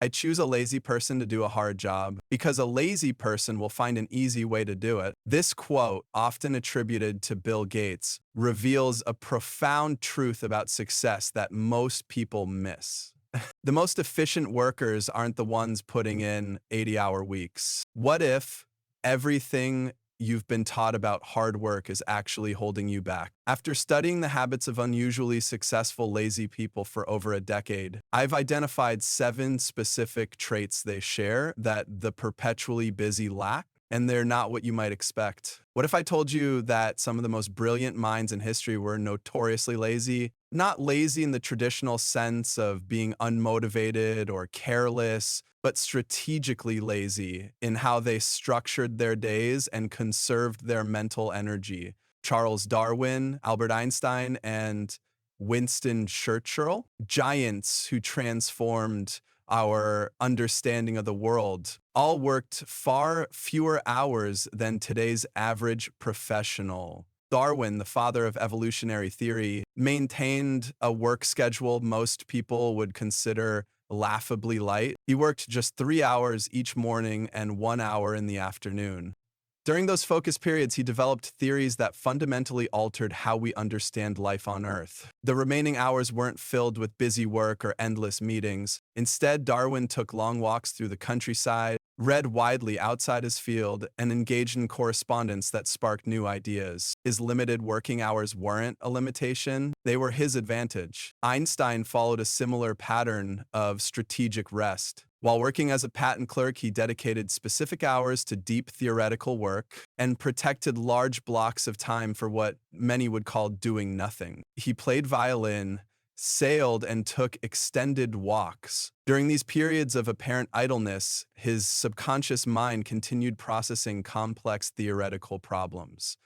I choose a lazy person to do a hard job because a lazy person will find an easy way to do it. This quote, often attributed to Bill Gates, reveals a profound truth about success that most people miss. The most efficient workers aren't the ones putting in 80-hour weeks. What if everything you've been taught about hard work is actually holding you back? After studying the habits of unusually successful lazy people for over a decade, I've identified 7 specific traits they share that the perpetually busy lack, and they're not what you might expect. What if I told you that some of the most brilliant minds in history were notoriously lazy? Not lazy in the traditional sense of being unmotivated or careless, but strategically lazy in how they structured their days and conserved their mental energy. Charles Darwin, Albert Einstein, and Winston Churchill, giants who transformed our understanding of the world, all worked far fewer hours than today's average professional. Darwin, the father of evolutionary theory, maintained a work schedule most people would consider laughably light. He worked just 3 hours each morning and 1 hour in the afternoon. During those focus periods, he developed theories that fundamentally altered how we understand life on Earth. The remaining hours weren't filled with busy work or endless meetings. Instead, Darwin took long walks through the countryside, read widely outside his field, and engaged in correspondence that sparked new ideas. His limited working hours weren't a limitation, they were his advantage. Einstein followed a similar pattern of strategic rest. While working as a patent clerk, he dedicated specific hours to deep theoretical work and protected large blocks of time for what many would call doing nothing. He played violin, sailed, and took extended walks. During these periods of apparent idleness, his subconscious mind continued processing complex theoretical problems.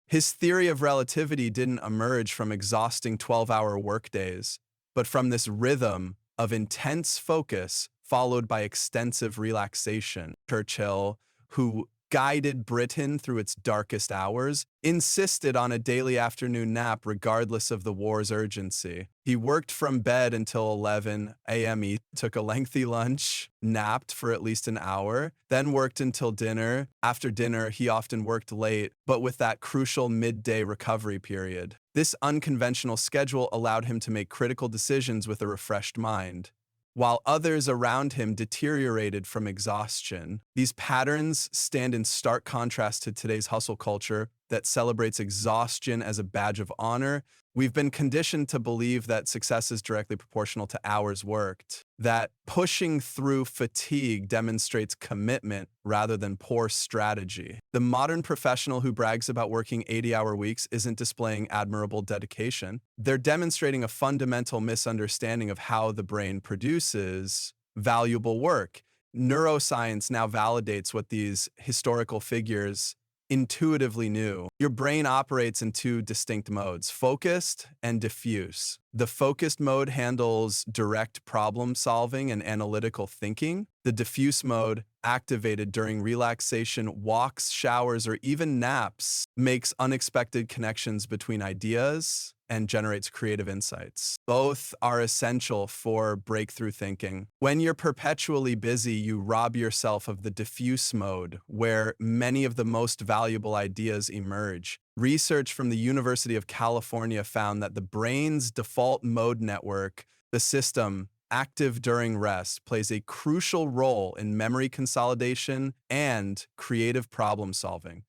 His theory of relativity didn't emerge from exhausting 12-hour workdays, but from this rhythm of intense focus followed by extensive relaxation. Churchill, who guided Britain through its darkest hours, insisted on a daily afternoon nap regardless of the war's urgency. He worked from bed until 11 a.m. He took a lengthy lunch, napped for at least an hour, then worked until dinner. After dinner, he often worked late, but with that crucial midday recovery period. This unconventional schedule allowed him to make critical decisions with a refreshed mind, while others around him deteriorated from exhaustion. These patterns stand in stark contrast to today's hustle culture that celebrates exhaustion as a badge of honor. We've been conditioned to believe that success is directly proportional to hours worked, that pushing through fatigue demonstrates commitment rather than poor strategy. The modern professional who brags about working 80-hour weeks isn't displaying admirable dedication. They're demonstrating a fundamental misunderstanding of how the brain produces valuable work. Neuroscience now validates what these historical figures intuitively knew. Your brain operates in 2 distinct modes, focused and diffuse. The focused mode handles direct problem solving and analytical thinking. The diffuse mode, activated during relaxation, walks, showers, or even naps, makes unexpected connections between ideas and generates creative insights. Both are essential for breakthrough thinking. When you're perpetually busy, you rob yourself of the diffuse mode, where many of the most valuable ideas emerge. Research from the University of California found that the brain's default mode network, the system active during rest, plays a crucial role in memory consolidation and creative problem solving.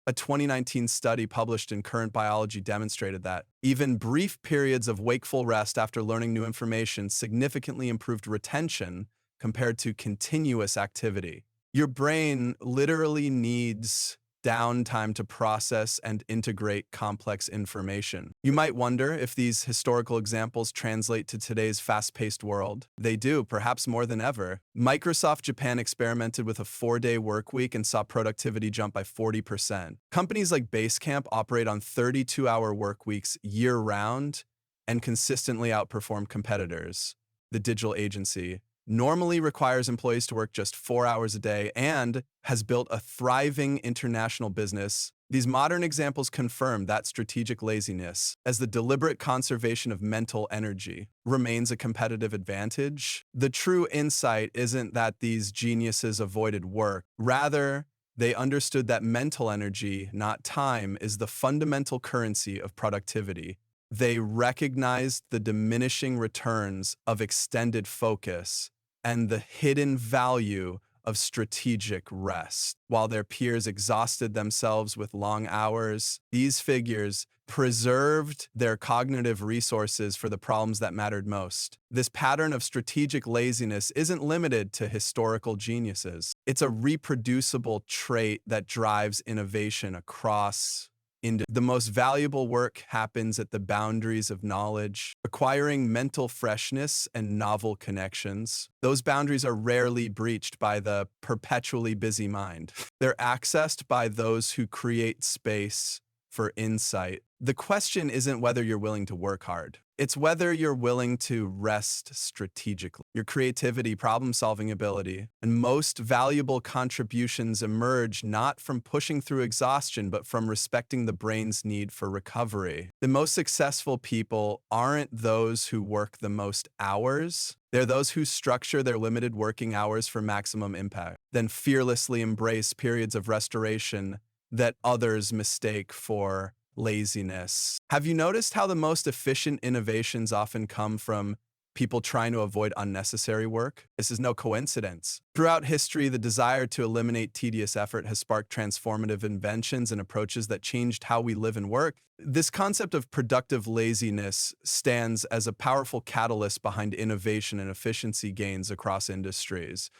A 2019 study published in Current Biology demonstrated that even brief periods of wakeful rest after learning new information significantly improved retention compared to continuous activity. Your brain literally needs downtime to process and integrate complex information. You might wonder if these historical examples translate to today's fast-paced world. They do, perhaps more than ever. Microsoft Japan experimented with a 4-day work week and saw productivity jump by 40%. Companies like Basecamp operate on 32-hour work weeks year-round and consistently outperform competitors. The digital agency normally requires employees to work just 4 hours a day and has built a thriving international business These modern examples confirm that strategic laziness, as the deliberate conservation of mental energy, remains a competitive advantage. The true insight isn't that these geniuses avoided work. Rather, they understood that mental energy, not time, is the fundamental currency of productivity. They recognized the diminishing returns of extended focus and the hidden value of strategic rest. While their peers exhausted themselves with long hours, these figures preserved their cognitive resources for the problems that mattered most. This pattern of strategic laziness isn't limited to historical geniuses. It's a reproducible trait that drives innovation across the most valuable work happens at the boundaries of knowledge, acquiring mental freshness and novel connections. Those boundaries are rarely breached by the perpetually busy mind. They're accessed by those who create space for insight. The question isn't whether you're willing to work hard. It's whether you're willing to rest strategically. Your creativity, problem-solving ability, and most valuable contributions emerge not from pushing through exhaustion, but from respecting the brain's need for recovery. The most successful people aren't those who work the most hours. They're those who structure their limited working hours for maximum impact, then fearlessly embrace periods of restoration that others mistake for laziness. Have you noticed how the most efficient innovations often come from people trying to avoid unnecessary work? This is no coincidence. Throughout history, the desire to eliminate tedious effort has sparked transformative inventions and approaches that changed how we live and work. This concept of productive laziness stands as a powerful catalyst behind innovation and efficiency gains across industries.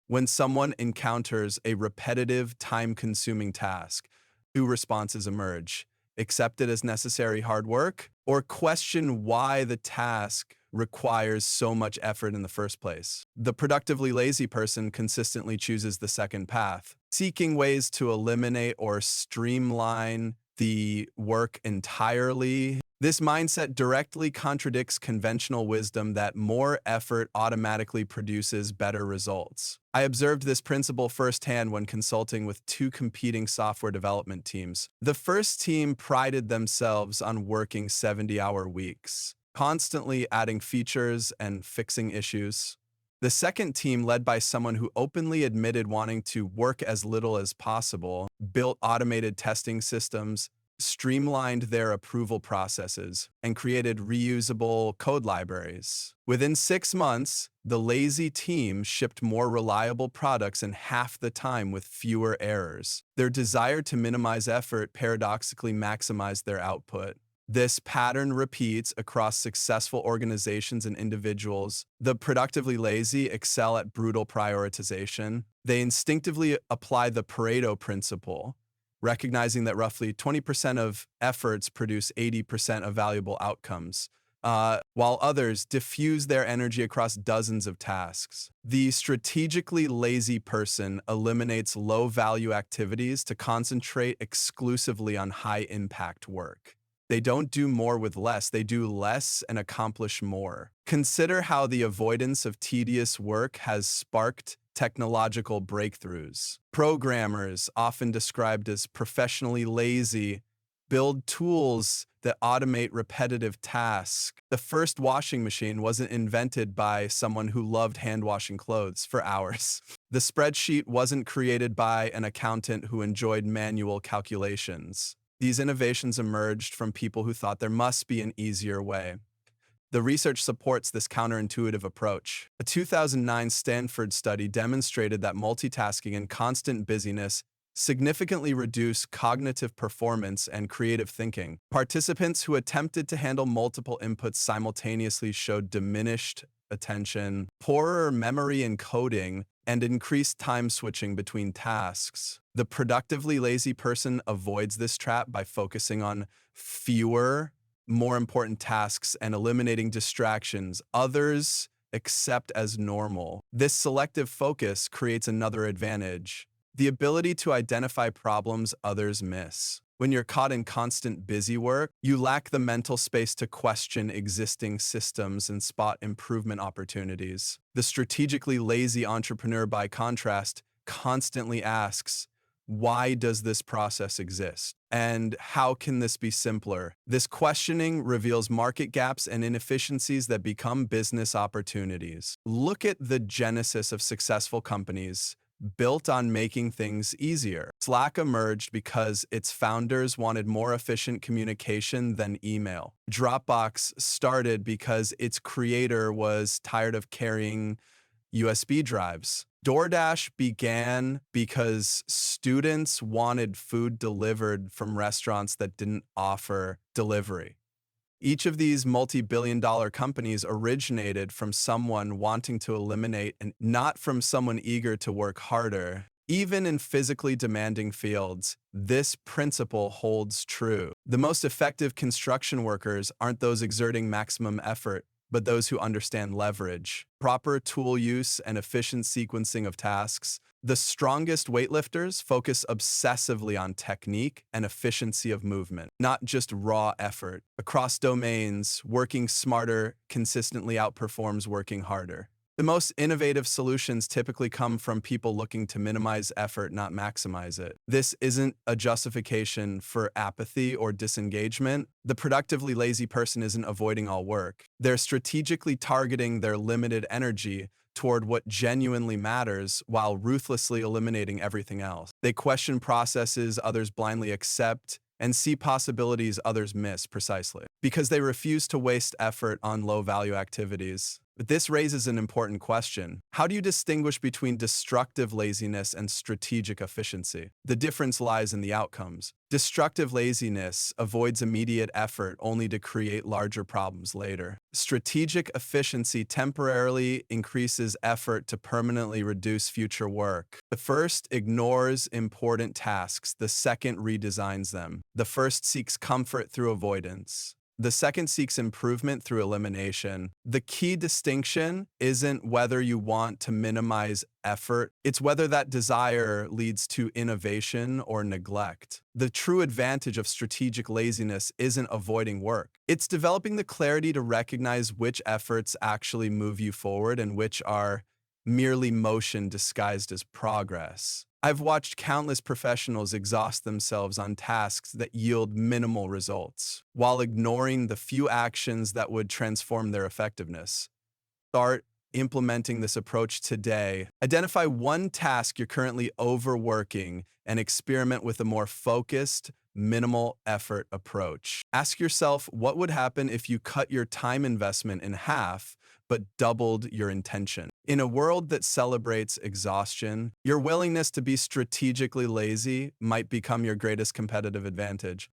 When someone encounters a repetitive, time-consuming task, two responses emerge: accept it as necessary hard work, or question why the task requires so much effort in the first place. The productively lazy person consistently chooses the second path, seeking ways to eliminate or streamline the work entirely. This mindset directly contradicts conventional wisdom that more effort automatically produces better results. I observed this principle firsthand when consulting with two competing software development teams. The first team prided themselves on working 70-hour weeks, constantly adding features and fixing issues. The second team, led by someone who openly admitted wanting to work as little as possible, built automated testing systems, streamlined their approval processes, and created reusable code libraries. Within 6 months, the lazy team shipped more reliable products in half the time with fewer errors. Their desire to minimize effort paradoxically maximized their output. This pattern repeats across successful organizations and individuals. The productively lazy excel at brutal prioritization. They instinctively apply the Pareto principle, recognizing that roughly 20% of efforts produce 80% of valuable outcomes, while others diffuse their energy across dozens of tasks. The strategically lazy person eliminates low-value activities to concentrate exclusively on high-impact work. They don't do more with less, they do less and accomplish more. Consider how the avoidance of tedious work has sparked technological breakthroughs. Programmers, often described as professionally lazy, build tools that automate repetitive tasks. The first washing machine wasn't invented by someone who loved hand-washing clothes for hours. The spreadsheet wasn't created by an accountant who enjoyed manual calculations. These innovations emerged from people who thought there must be an easier way. The research supports this counterintuitive approach. A 2009 Stanford study demonstrated that multitasking and constant busyness significantly reduce cognitive performance and creative thinking. Participants who attempted to handle multiple inputs simultaneously showed diminished attention, poorer memory and coding, and increased time switching between tasks. The productively lazy person avoids this trap by focusing on fewer, more important tasks and eliminating distractions others accept as normal. This selective focus creates another advantage: the ability to identify problems others miss. When you're caught in constant busy work, you lack the mental space to question existing systems and spot improvement opportunities. The strategically lazy entrepreneur, by contrast, constantly asks, Why does this process exist? And how can this be simpler? This questioning reveals market gaps and inefficiencies that become business opportunities. Look at the genesis of successful companies built on making things easier. Slack emerged because its founders wanted more efficient communication than email. Dropbox started because its creator was tired of carrying USB drives. DoorDash began because students wanted food delivered from restaurants that didn't offer delivery. Each of these multi-billion-dollar companies originated from someone wanting to eliminate and not from someone eager to work harder. Even in physically demanding fields, this principle holds true. The most effective construction workers aren't those exerting maximum effort, but those who understand leverage, proper tool use, and efficient sequencing of tasks. The strongest weightlifters focus obsessively on technique and efficiency of movement, not just raw effort. Across domains, working smarter consistently outperforms working harder. The most innovative solutions typically come from people looking to minimize effort, not maximize it. This isn't a justification for apathy or disengagement. The productively lazy person isn't avoiding all work. They're strategically targeting their limited energy toward what genuinely matters while ruthlessly eliminating everything else. They question processes others blindly accept and see possibilities others miss precisely because they refuse to waste effort on low-value activities. But this raises an important question. How do you distinguish between destructive laziness and strategic efficiency? The difference lies in the outcomes. Destructive laziness avoids immediate effort only to create larger problems later. Strategic efficiency temporarily increases effort to permanently reduce future work. The first ignores important tasks, the second redesigns them. The first seeks comfort through avoidance. The second seeks improvement through elimination. The key distinction isn't whether you want to minimize effort, it's whether that desire leads to innovation or neglect. The true advantage of strategic laziness isn't avoiding work. It's developing the clarity to recognize which efforts actually move you forward and which are merely motion disguised as progress. I've watched countless professionals exhaust themselves on tasks that yield minimal results, while ignoring the few actions that would transform their effectiveness. Start implementing this approach today. Identify one task you're currently overworking and experiment with a more focused, minimal effort approach. Ask yourself what would happen if you cut your time investment in half but doubled your intention. In a world that celebrates exhaustion, your willingness to be strategically lazy might become your greatest competitive advantage.